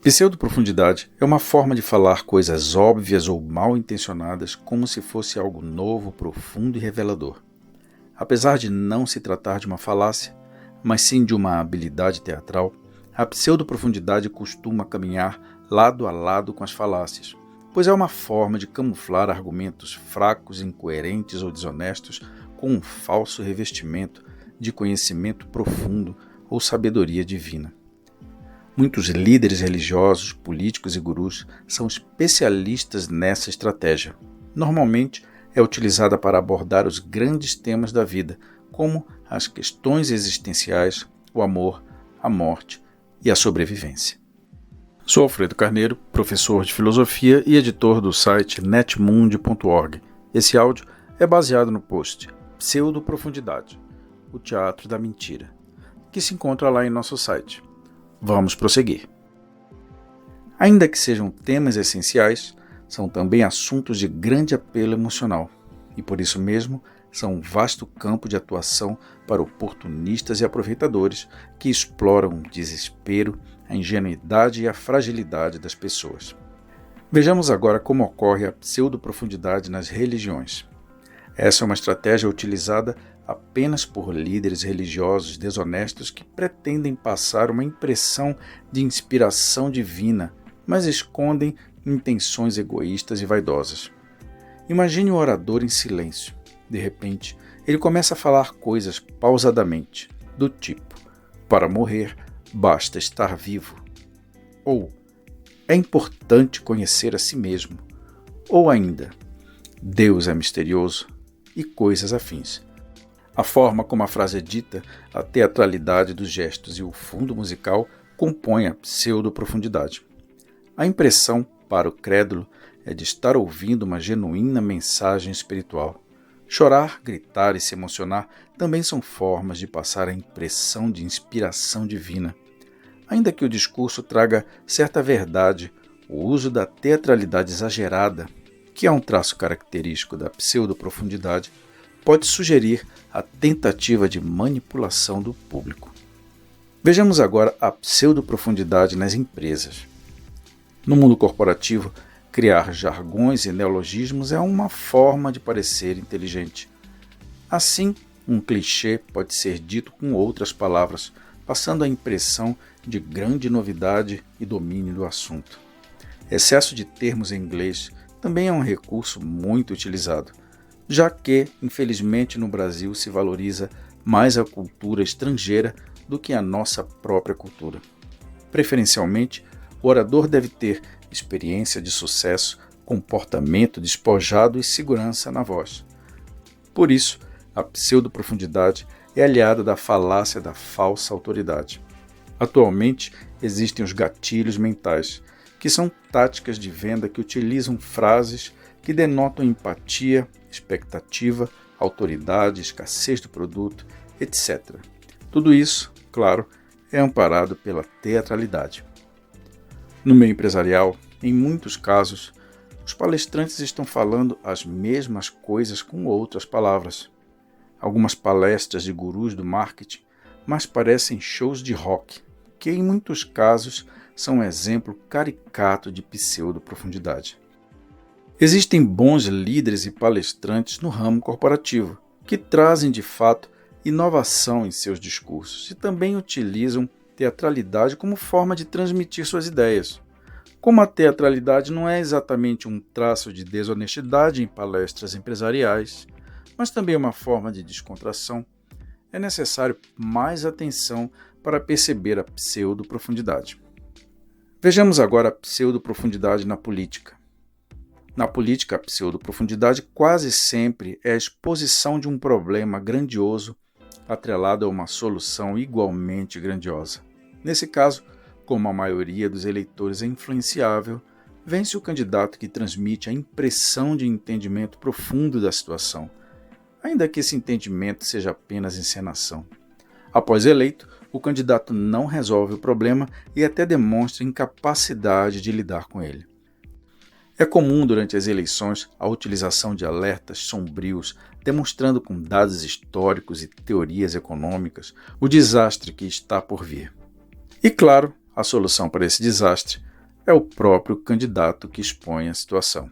Pseudoprofundidade é uma forma de falar coisas óbvias ou mal intencionadas como se fosse algo novo, profundo e revelador. Apesar de não se tratar de uma falácia, mas sim de uma habilidade teatral, a pseudoprofundidade costuma caminhar lado a lado com as falácias, pois é uma forma de camuflar argumentos fracos, incoerentes ou desonestos com um falso revestimento de conhecimento profundo ou sabedoria divina. Muitos líderes religiosos, políticos e gurus são especialistas nessa estratégia. Normalmente é utilizada para abordar os grandes temas da vida, como as questões existenciais, o amor, a morte e a sobrevivência. Sou Alfredo Carneiro, professor de filosofia e editor do site netmundi.org. Esse áudio é baseado no post Pseudoprofundidade, o teatro da mentira, que se encontra lá em nosso site. Vamos prosseguir. Ainda que sejam temas essenciais, são também assuntos de grande apelo emocional e, por isso mesmo, são um vasto campo de atuação para oportunistas e aproveitadores que exploram o desespero, a ingenuidade e a fragilidade das pessoas. Vejamos agora como ocorre a pseudoprofundidade nas religiões. Essa é uma estratégia utilizada apenas por líderes religiosos desonestos que pretendem passar uma impressão de inspiração divina, mas escondem intenções egoístas e vaidosas. Imagine o orador em silêncio. De repente, ele começa a falar coisas pausadamente, do tipo: para morrer, basta estar vivo. Ou, é importante conhecer a si mesmo. Ou ainda, Deus é misterioso, e coisas afins. A forma como a frase é dita, a teatralidade dos gestos e o fundo musical compõem a pseudoprofundidade. A impressão, para o crédulo, é de estar ouvindo uma genuína mensagem espiritual. Chorar, gritar e se emocionar também são formas de passar a impressão de inspiração divina. Ainda que o discurso traga certa verdade, o uso da teatralidade exagerada, que é um traço característico da pseudoprofundidade, pode sugerir a tentativa de manipulação do público. Vejamos agora a pseudoprofundidade nas empresas. No mundo corporativo, criar jargões e neologismos é uma forma de parecer inteligente. Assim, um clichê pode ser dito com outras palavras, passando a impressão de grande novidade e domínio do assunto. Excesso de termos em inglês também é um recurso muito utilizado, já que, infelizmente, no Brasil se valoriza mais a cultura estrangeira do que a nossa própria cultura. Preferencialmente, o orador deve ter experiência de sucesso, comportamento despojado e segurança na voz. Por isso, a pseudoprofundidade é aliada da falácia da falsa autoridade. Atualmente, existem os gatilhos mentais, que são táticas de venda que utilizam frases que denotam empatia, expectativa, autoridade, escassez do produto, etc. Tudo isso, claro, é amparado pela teatralidade. No meio empresarial, em muitos casos, os palestrantes estão falando as mesmas coisas com outras palavras. Algumas palestras de gurus do marketing mais parecem shows de rock, que em muitos casos são um exemplo caricato de pseudoprofundidade. Existem bons líderes e palestrantes no ramo corporativo, que trazem de fato inovação em seus discursos e também utilizam teatralidade como forma de transmitir suas ideias. Como a teatralidade não é exatamente um traço de desonestidade em palestras empresariais, mas também uma forma de descontração, é necessário mais atenção para perceber a pseudoprofundidade. Vejamos agora a pseudoprofundidade na política. Na política, a pseudoprofundidade quase sempre é a exposição de um problema grandioso atrelado a uma solução igualmente grandiosa. Nesse caso, como a maioria dos eleitores é influenciável, vence o candidato que transmite a impressão de entendimento profundo da situação, ainda que esse entendimento seja apenas encenação. Após eleito, o candidato não resolve o problema e até demonstra incapacidade de lidar com ele. É comum durante as eleições a utilização de alertas sombrios, demonstrando com dados históricos e teorias econômicas o desastre que está por vir. E claro, a solução para esse desastre, é o próprio candidato que expõe a situação.